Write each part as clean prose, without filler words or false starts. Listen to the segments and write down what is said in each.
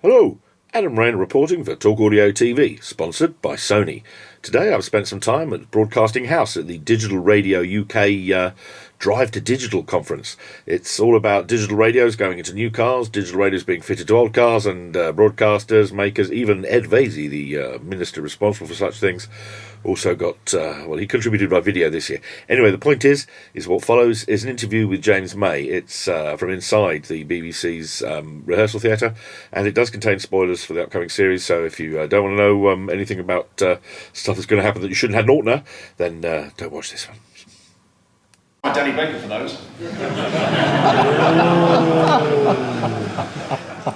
Hello, Adam Rayner reporting for Talk Audio TV, sponsored by Sony. Today I've spent some time at Broadcasting House at the Digital Radio UK Drive to Digital conference. It's all about digital radios going into new cars, digital radios being fitted to old cars, and broadcasters, makers, even Ed Vasey, the minister responsible for such things, also got, he contributed by video this year. Anyway, the point is what follows is an interview with James May. It's from inside the BBC's Rehearsal Theatre, and it does contain spoilers for the upcoming series, so if you don't want to know anything about stuff that's going to happen that you shouldn't have Nortner, then don't watch this one. Danny Baker for those.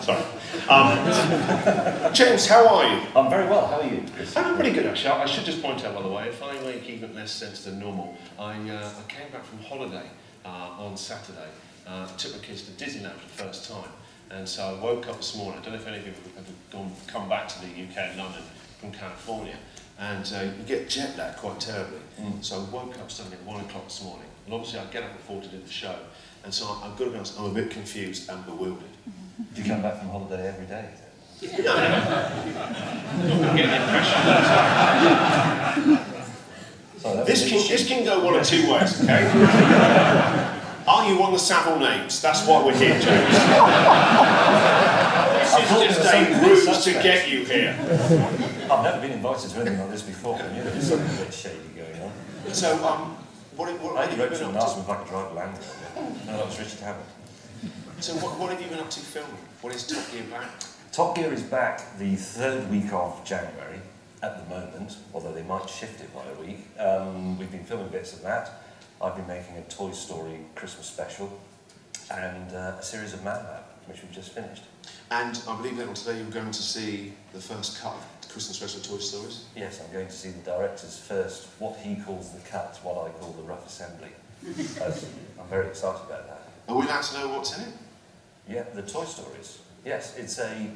Sorry. James, how are you? I'm very well, how are you? I'm pretty good actually. I should just point out, by the way, if I make even less sense than normal, I came back from holiday on Saturday, took my kids to Disneyland for the first time, and so I woke up this morning. I don't know if any of you have come back to the UK and London from California, and you get jet lag quite terribly. So I woke up suddenly at 1 o'clock this morning, and obviously I get up at 4 to do the show, and so I've got to be honest, I'm a bit confused and bewildered. Do you come back from holiday every day? No. I'm getting the impression that this can go one of two ways, okay? Are you on the Savile names? That's why we're here, James. This is just a ruse to get you here. I've never been invited to anything like this before, and there's something a bit shady going on. So, what have you been asked up me to? if I could drive a Land Rover. No, that was Richard Hammond. So, what have you been up to filming? What is Top Gear back? Top Gear is back the third week of January at the moment, although they might shift it by a week. We've been filming bits of that. I've been making a Toy Story Christmas special and a series of Man Lab, which we've just finished. And I believe later on today you're going to see the first cut of the Christmas special Toy Stories? Yes, I'm going to see the director's first, what he calls the cut, what I call the rough assembly. I'm very excited about that. Are we allowed to know what's in it? Yeah, the Toy Stories. Yes, it's a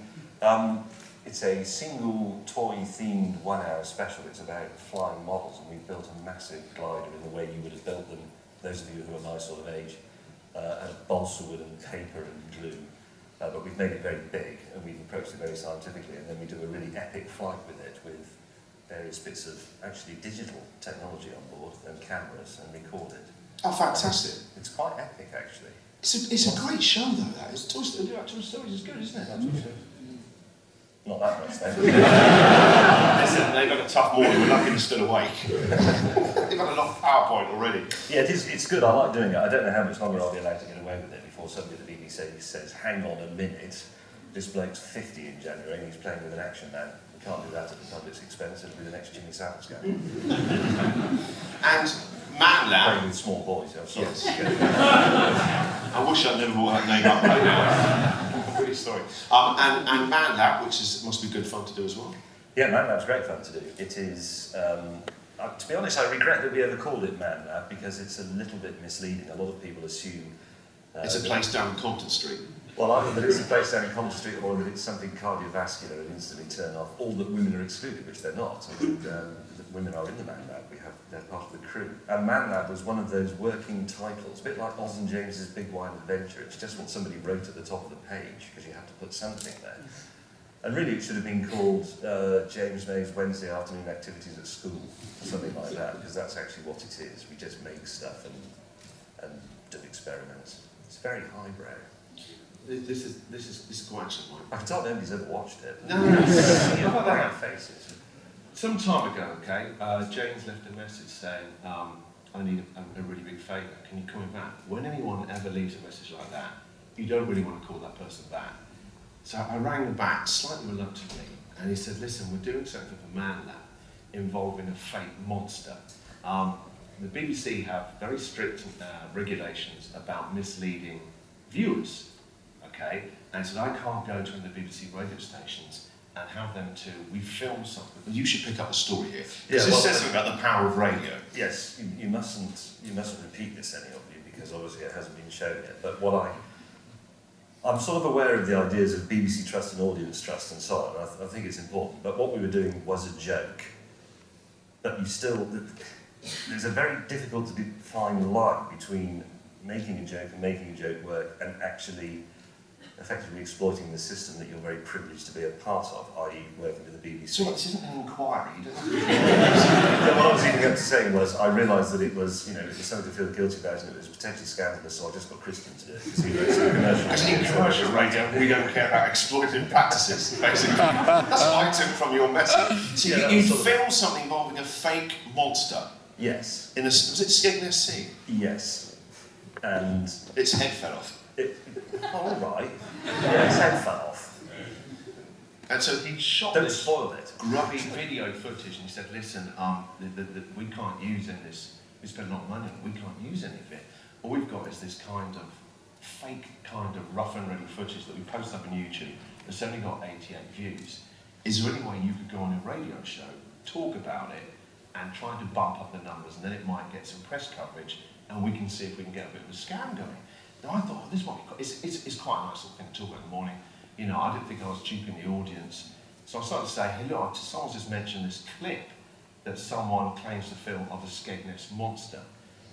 single toy-themed 1 hour special. It's about flying models, and we've built a massive glider in the way you would have built them, those of you who are my sort of age, out of balsa wood and paper and glue. But we've made it very big, and we've approached it very scientifically, and then we do a really epic flight with it, with various bits of actually digital technology on board, and cameras, and record it. Oh, fantastic. It's quite epic, actually. It's a great show, though, that is. Toy Stories is good, isn't it? Not that much, then. Listen, they've had a tough morning, we're lucky they're still awake. They've had a lot of PowerPoint already. Yeah, it's good, I like doing it. I don't know how much longer I'll be allowed to get away with it before somebody at the BBC says, hang on a minute, this bloke's 50 in January and he's playing with an action man. We can't do that at the public's expense, it'll be the next Jimmy Savile game. And Man Lab. Playing with small boys, I'm sorry. Yes. I wish I'd never brought that name up right now. I'm really sorry. And Man Lab, which must be good fun to do as well. Yeah, Man Lab's great fun to do. It is, to be honest, I regret that we ever called it Man Lab because it's a little bit misleading. A lot of people assume... it's a place down Compton Street. Well, either that it's a place down in Compton Street or that it's something cardiovascular and instantly turn off, or that women are excluded, which they're not. And, women are in the Man Lab, they're part of the crew. And Man Lab was one of those working titles, a bit like Oz and James's Big Wine Adventure. It's just what somebody wrote at the top of the page, because you have to put something there. And really it should have been called James May's Wednesday Afternoon Activities at School, or something like that, because that's actually what it is. We just make stuff and do experiments. It's very highbrow. This is quite actually I can tell nobody's ever watched it. No. How about that? Faces. Some time ago, okay, James left a message saying, I need a really big favour, can you call me back? When anyone ever leaves a message like that, you don't really want to call that person back. So I rang him back, slightly reluctantly, and he said, listen, we're doing something for Man Lab involving a fake monster. The BBC have very strict regulations about misleading viewers, okay? And so I can't go to one of the BBC radio stations and have them we film something. But you should pick up the story here. Because this says something about the power of radio. Yes, you mustn't repeat this, any of you, because obviously it hasn't been shown yet. But I'm sort of aware of the ideas of BBC trust and audience trust and so on. I think it's important. But what we were doing was a joke. But there's a very difficult to define line between making a joke and making a joke work and actually effectively exploiting the system that you're very privileged to be a part of, i.e. working with the BBC. So this isn't an inquiry, you don't have to... What I was leading up to saying was, I realised that it was, it was something to feel guilty about and it was potentially scandalous, so I just got Christian to do it. Because he wrote some commercial. Actually, in commercial radio, we don't care about exploitative practices, basically. That's what I took from your message. So you filmed something involving a fake monster. Yes. Was it Skegness Sea? Yes. And... Its head fell off. All right. Yeah, his head fell off. And so he shot Don't this spoil it. grubby video footage and he said, listen, we can't use any of this, we spent a lot of money on it, we can't use any of it. All we've got is this kind of fake kind of rough and ready footage that we post up on YouTube that's only got 88 views. Is there any way you could go on a radio show, talk about it, and try to bump up the numbers, and then it might get some press coverage, and we can see if we can get a bit of a scam going? Now I thought, this might be it's quite a nice little thing to talk about in the morning. I didn't think I was duping the audience. So I started to say, hey look, someone's just mentioned this clip that someone claims to film of a Skegness monster.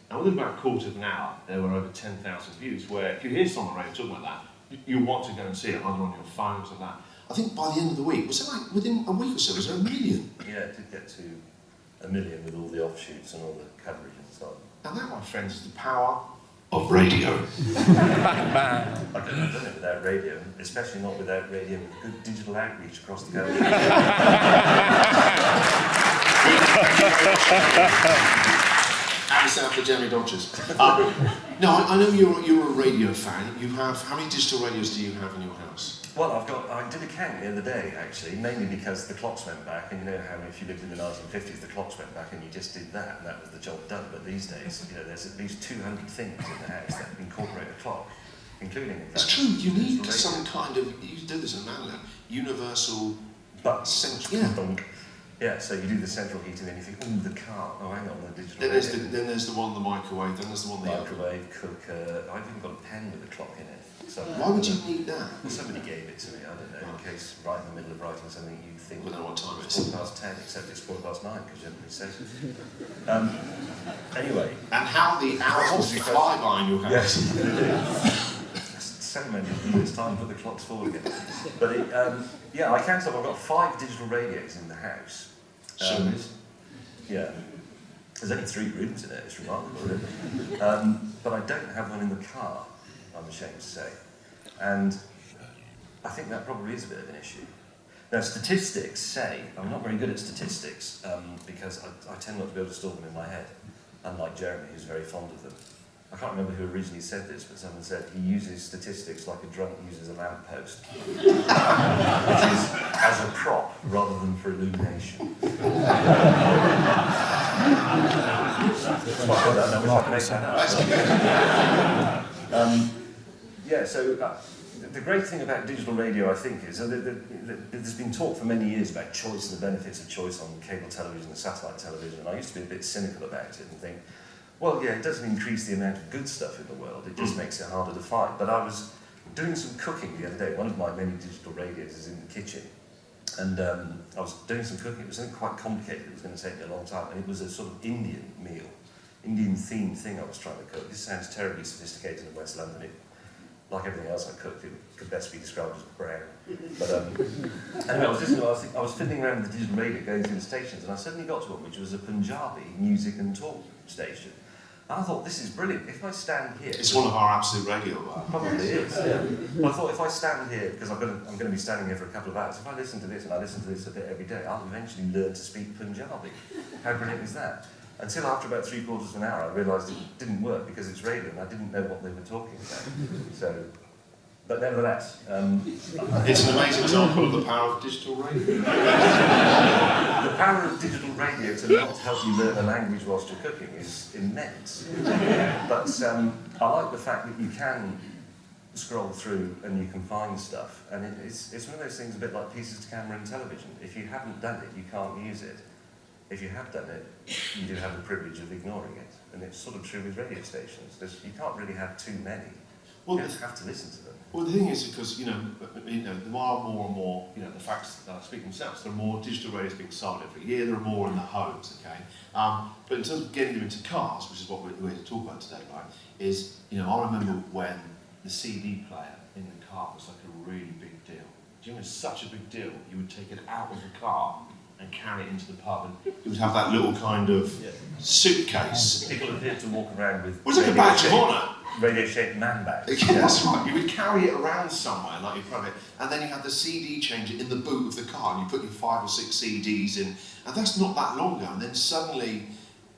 And within about a quarter of an hour, there were over 10,000 views, where if you hear someone on radio talking about that, you want to go and see it, either on your phones or that. I think by the end of the week, was it like within a week or so, was there 1 million? Yeah, it did get to 1 million with all the offshoots and all the coverage and so on. And that, my friends, is the power of radio. I couldn't have done it without radio, especially not without radio with good digital outreach across the country. And stand for Jeremy Dodgers. No, I know you're a radio fan. You have, how many digital radios do you have in your house? Well, I did a count the other day, actually, mainly because the clocks went back, and you know how if you lived in the 1950s, the clocks went back and you just did that, and that was the job done. But these days, there's at least 200 things in the house that incorporate a clock, including... It's true, you need some kind of, you do this in Manland, universal... But central... Yeah. Yeah, so you do the central heating, and you think, ooh, the car, oh, hang on, the digital then there's the one, the microwave, then there's the one, the microwave, cooker. I've even got a pen with a clock in it. So why would you need that? Well, somebody gave it to me, I don't know, in case right in the middle of writing something you think... We don't know what time it is. It's 10:15, except it's 9:15, because you haven't really said it. Anyway... And how the hours fly by in your house. Yeah, so many years time to put the clocks forward again. But yeah, I counted up, I've got 5 digital radios in the house. Yeah. There's only 3 rooms in it, it's remarkable, really. But I don't have one in the car, I'm ashamed to say. And I think that probably is a bit of an issue. Now, statistics say, I'm not very good at statistics, because I tend not to be able to store them in my head, unlike Jeremy, who's very fond of them. I can't remember who originally said this, but someone said he uses statistics like a drunk uses a lamppost, which is as a prop rather than for illumination. Yeah, so the great thing about digital radio, I think, is that there's been talk for many years about choice and the benefits of choice on cable television and satellite television, and I used to be a bit cynical about it and think, well, yeah, it doesn't increase the amount of good stuff in the world, it just makes it harder to find. But I was doing some cooking the other day. One of my many digital radios is in the kitchen, and I was doing some cooking. It was something quite complicated, it was going to take me a long time, and it was a sort of Indian meal, Indian-themed thing I was trying to cook. This sounds terribly sophisticated in West London. Like everything else I cooked, it could best be described as brown. But anyway, I was fiddling around with the digital radio going through the stations, and I suddenly got to one which was a Punjabi music and talk station. And I thought, this is brilliant. If I stand here... It's one of our absolute radio Probably is, yeah. But I thought, if I stand here, because I'm going to be standing here for a couple of hours, if I listen to this and I listen to this a bit every day, I'll eventually learn to speak Punjabi. How brilliant is that? Until after about 3/4 of an hour, I realised it didn't work because it's radio and I didn't know what they were talking about. So, but nevertheless... it's an amazing example of the power of digital radio. The power of digital radio to not help you learn a language whilst you're cooking is immense. But I like the fact that you can scroll through and you can find stuff. And it's one of those things a bit like pieces to camera in television. If you haven't done it, you can't use it. If you have done it, you do have the privilege of ignoring it. And it's sort of true with radio stations. You can't really have too many. You just have to listen to them. Well, the thing is, because, there are more and more, the facts speak themselves. There are more digital radios being sold every year. There are more in the homes, okay? But in terms of getting them into cars, which is what we're here to talk about today, right, is, I remember when the CD player in the car was like a really big deal. Do you know, it's such a big deal, you would take it out of the car and carry it into the pub, and it would have that little kind of suitcase. People appeared to walk around with... It was like a badge of honour. Radio-shaped man bags. Yeah, that's right. You would carry it around somewhere, like you probably, and then you had the CD changer in the boot of the car, and you put your 5 or 6 CDs in, and that's not that long ago. And then suddenly,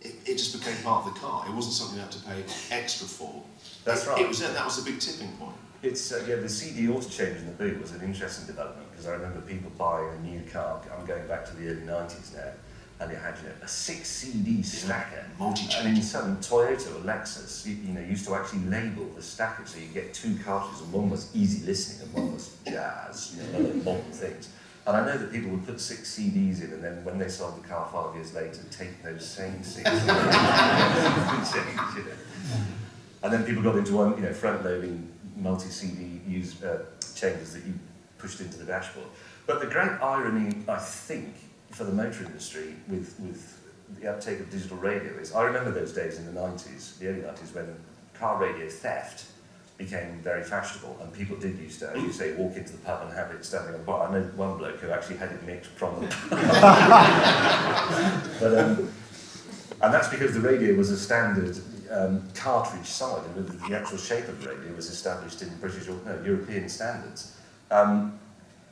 it just became part of the car. It wasn't something you had to pay extra for. That's right. That was the big tipping point. It's the CD auto changer in the boot was an interesting development, because I remember people buying a new car. I'm going back to the early 90s now. And it had a 6 CD stacker. Multi-changer. And in some Toyota or Lexus, you used to actually label the stacker, so you get 2 cartridges, and one was easy listening and one was jazz, other modern things. And I know that people would put 6 CDs in, and then when they sold the car 5 years later, take those same 6 CDs. And then people got into one, front-loading multi-CD changers that you pushed into the dashboard. But the great irony, I think, for the motor industry with the uptake of digital radio is, I remember those days in the 90s, the early 90s, when car radio theft became very fashionable, and people did used to, as you say, walk into the pub and have it standing on the bar. I know one bloke who actually had it nicked from them. And that's because the radio was a standard cartridge side, and the actual shape of the radio was established in European standards. And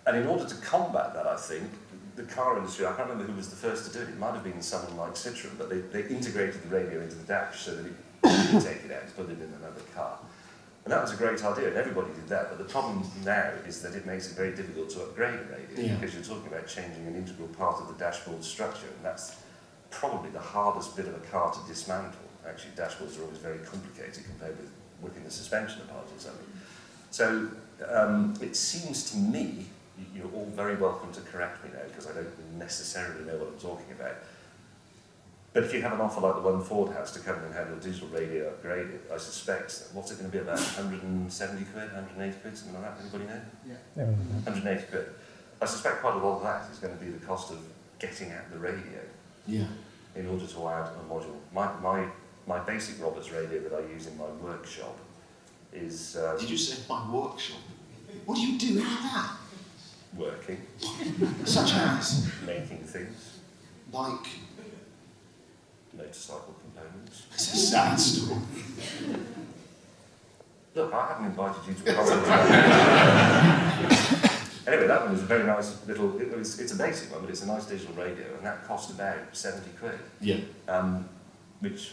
in order to combat that, I think, the car industry, I can't remember who was the first to do it. It might have been someone like Citroën, but they integrated the radio into the dash so that you could take it out and put it in another car. And that was a great idea, and everybody did that. But the problem now is that it makes it very difficult to upgrade a radio, because you're talking about changing an integral part of the dashboard structure, and that's probably the hardest bit of a car to dismantle. Actually, dashboards are always very complicated compared with whipping the suspension apart or something. So it seems to me, you're all very welcome to correct me now, because I don't necessarily know what I'm talking about. But if you have an offer like the one Ford has to come in and have your digital radio upgraded, I suspect, what's it going to be, about 170 quid, 180 quid, something like that? Anybody know? Yeah. 180 quid. I suspect quite a lot of that is going to be the cost of getting at the radio. Yeah. In order to add a module. My basic Roberts radio that I use in my workshop is... Did you say my workshop? What do you do with that? Working. Such as? Making things. Like? Motorcycle components. It's a sad story. Look, I haven't invited you to a conference. Anyway, that one was a very nice little... It's a basic one, but it's a nice digital radio, and that cost about 70 quid. Yeah. Which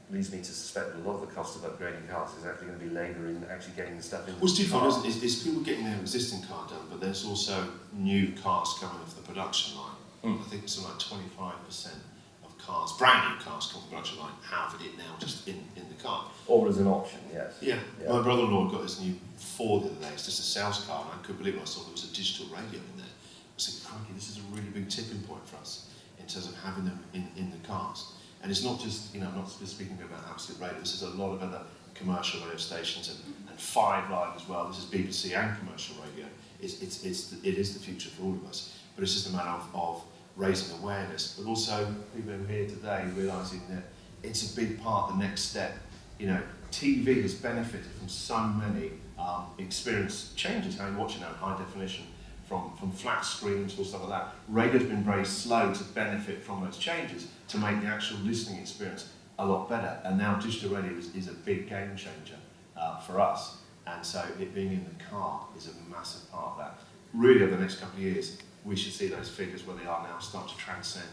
leads me to suspect that a lot of the cost of upgrading cars is actually going to be labour in actually getting the stuff in. Well, it's twofold, isn't it? It's people getting their existing car done, but there's also new cars coming off the production line. I think something like 25% of cars, brand new cars come off the production line, have it now just in the car. Or as an option, yes. Yeah. My brother-in-law got his new Ford the other day. It's just a sales car, and I couldn't believe it. I saw there was a digital radio in there. I was thinking, crikey, this is a really big tipping point for us in terms of having them in the cars. And it's not just, I'm not just speaking about Absolute Radio, this is a lot of other commercial radio stations and 5 Live as well. This is BBC and commercial radio. It is the future for all of us. But it's just a matter of raising awareness, but also people who are here today realising that it's a big part, the next step. TV has benefited from so many experience changes, how you're watching that high definition, from flat screens or stuff like that. Radio's been very slow to benefit from those changes to make the actual listening experience a lot better. And now digital radio is a big game changer for us. And so it being in the car is a massive part of that. Really, over the next couple of years, we should see those figures where they are now start to transcend.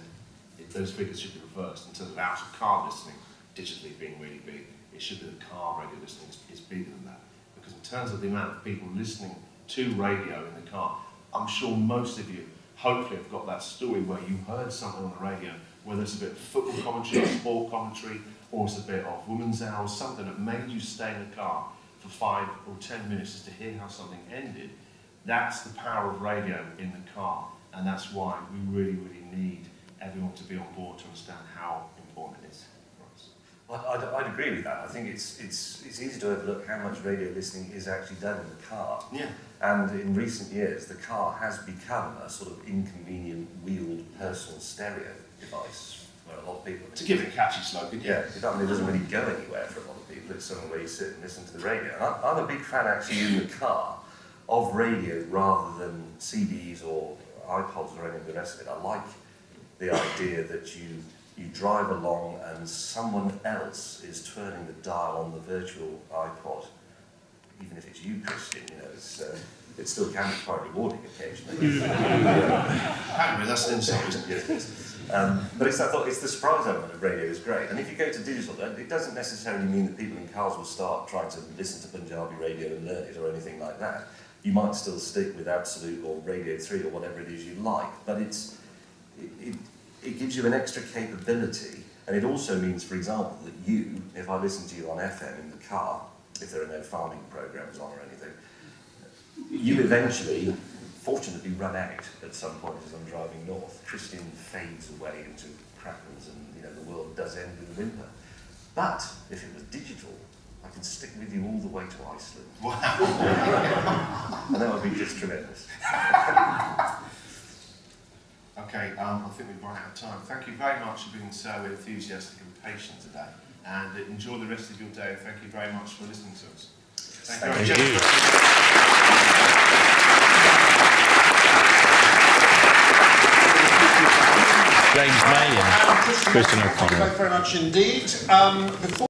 Those figures should be reversed in terms of out-of-car listening digitally being really big. It should be the car radio listening is bigger than that. Because in terms of the amount of people listening to radio in the car, I'm sure most of you hopefully have got that story where you heard something on the radio, whether it's a bit of football commentary, sport commentary, or it's a bit of women's hour, something that made you stay in the car for 5 or 10 minutes just to hear how something ended. That's the power of radio in the car, and that's why we really, really need everyone to be on board to understand how important it is for us. I'd agree with that. I think it's easy to overlook how much radio listening is actually done in the car. Yeah. And in recent years, the car has become a sort of inconvenient wheeled personal stereo device where a lot of people... To give it a catchy slogan, Yeah, it doesn't really go anywhere for a lot of people. It's somewhere where you sit and listen to the radio. And I'm a big fan, actually, in the car of radio rather than CDs or iPods or any of the rest of it. I like the idea that you drive along and someone else is turning the dial on the virtual iPod, even if it's you, Christian. You know, it still can be quite rewarding occasionally. Apparently, that's an insult, isn't it? Yes. But I thought it's the surprise element of radio is great. And if you go to digital, it doesn't necessarily mean that people in cars will start trying to listen to Punjabi radio and learn it or anything like that. You might still stick with Absolute or Radio 3 or whatever it is you like, but it gives you an extra capability, and it also means, for example, that if I listen to you on FM in the car, if there are no farming programs on or anything, you eventually, fortunately, run out at some point as I'm driving north. Christian fades away into crackles and, you know, the world does end with a whimper. But if it was digital, I can stick with you all the way to Iceland. Wow. And that would be just tremendous. Okay, I think we've run out of time. Thank you very much for being so enthusiastic and patient today. And enjoy the rest of your day. Thank you very much for listening to us. Thank you very much. James May and Christian O'Connell. Thank you both very much indeed. Before